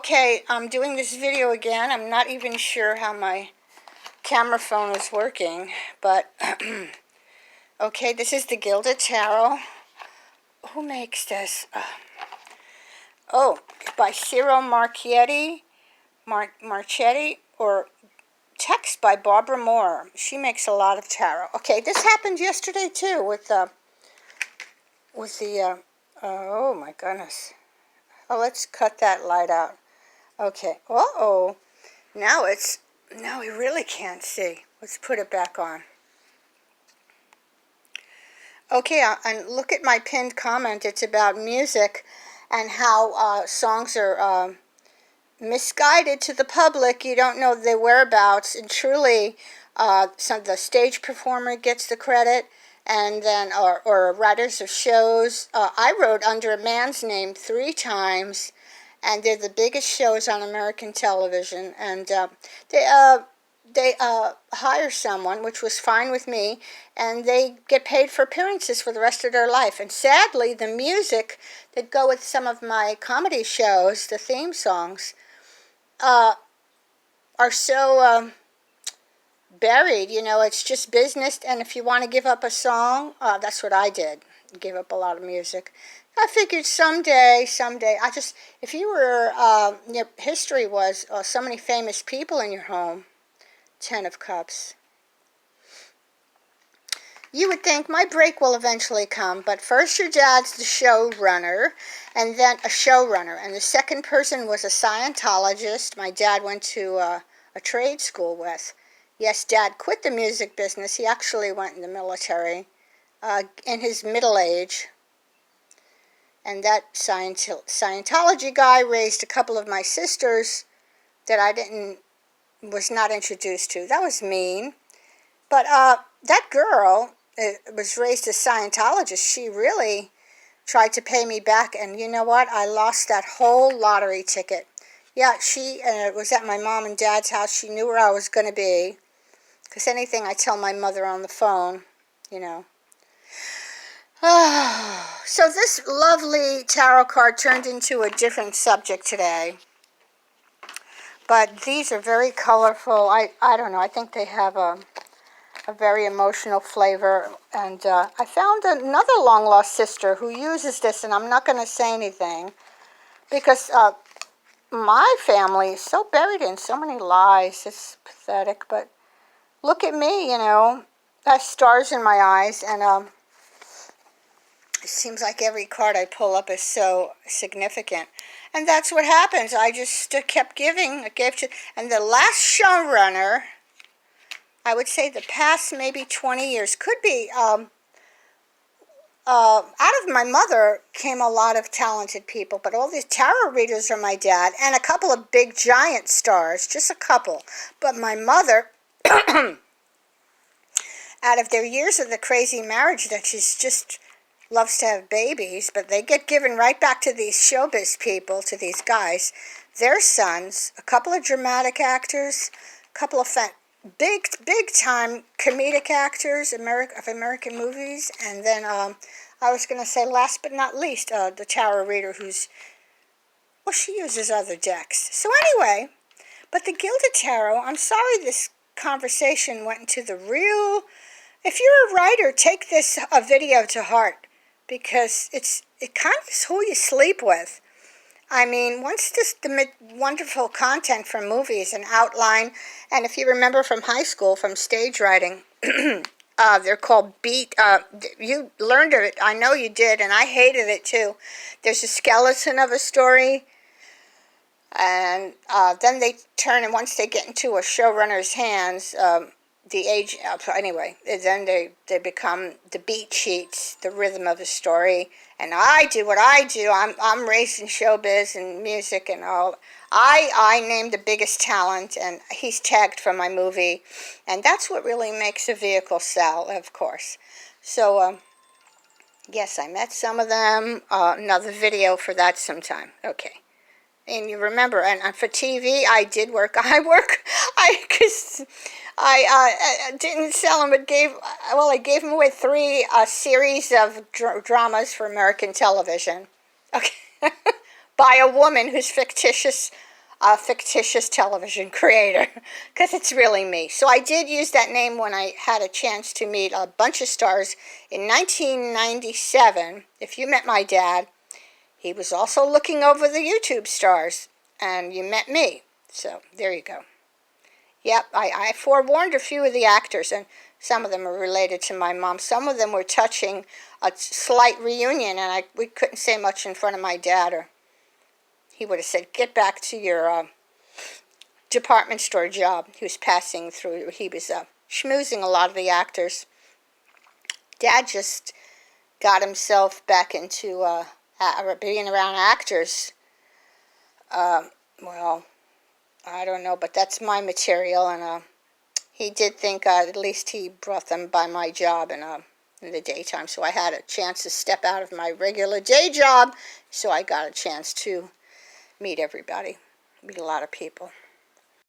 Okay, I'm doing this video again. I'm not even sure how my camera phone is working, but okay, this is the Gilded Tarot. Who makes this? By Ciro Marchetti, or text by Barbara Moore. She makes a lot of tarot. Okay, this happened yesterday too with the oh my goodness. Oh, let's cut that light out. Okay. Uh-oh. Now we really can't see. Let's put it back on. Okay, and look at my pinned comment. It's about music and how songs are misguided to the public. You don't know their whereabouts, and truly the stage performer gets the credit, and then or writers of shows. I wrote under a man's name 3 times, and they're the biggest shows on American television, and they hire someone, which was fine with me, and they get paid for appearances for the rest of their life. And sadly, the music that go with some of my comedy shows, the theme songs, are so buried. You know, it's just business, and if you want to give up a song, that's what I did. Give up a lot of music. I figured someday, if you were, your history was so many famous people in your home, 10 of Cups, you would think my break will eventually come, but first your dad's the showrunner, and then a showrunner, and the second person was a Scientologist my dad went to a trade school with. Yes, Dad quit the music business. He actually went in the military in his middle age. And that Scientology guy raised a couple of my sisters that I was not introduced to. That was mean. But that girl was raised a Scientologist. She really tried to pay me back. And you know what? I lost that whole lottery ticket. Yeah, she was at my mom and dad's house. She knew where I was going to be. Because anything I tell my mother on the phone, you know. So this lovely tarot card turned into a different subject today. But these are very colorful. I don't know. I think they have a very emotional flavor. And I found another long-lost sister who uses this, and I'm not going to say anything. Because my family is so buried in so many lies. It's pathetic. But look at me, you know. I have stars in my eyes, and it seems like every card I pull up is so significant. And that's what happens. I just kept giving. And the last showrunner, I would say the past maybe 20 years, could be, out of my mother came a lot of talented people. But all these tarot readers are my dad, and a couple of big giant stars, just a couple. But my mother, out of their years of the crazy marriage that she's just loves to have babies, but they get given right back to these showbiz people, to these guys. Their sons, a couple of dramatic actors, a couple of big time comedic actors of American movies, and then I was going to say last but not least, the tarot reader she uses other decks. So anyway, but the Gilded Tarot, I'm sorry this conversation went into the real. If you're a writer, take this video to heart. Because it kind of is who you sleep with. I mean, once the wonderful content from movies and outline, and if you remember from high school, from stage writing, they're called beat. You learned of it. I know you did, and I hated it too. There's a skeleton of a story, and then they turn, and once they get into a showrunner's hands, then they become the beat sheets, the rhythm of a story. And I do what I do. I'm raised in showbiz and music and all. I named the biggest talent, and he's tagged from my movie, and that's what really makes a vehicle sell, of course. So yes, I met some of them. Another video for that sometime. Okay. And you remember, and for TV, I did work. Because I didn't sell them, but I gave them away 3 series of dramas for American television. Okay, by a woman who's fictitious a fictitious television creator, because it's really me. So I did use that name when I had a chance to meet a bunch of stars in 1997. If you met my dad, he was also looking over the YouTube stars, and you met me. So there you go. Yep, I forewarned a few of the actors, and some of them are related to my mom. Some of them were touching a slight reunion, and we couldn't say much in front of my dad, or he would have said, get back to your department store job. He was passing through. He was schmoozing a lot of the actors. Dad just got himself back into being around actors. Well, I don't know, but that's my material, and he did think at least he brought them by my job in the daytime, so I had a chance to step out of my regular day job, so I got a chance to meet everybody, meet a lot of people.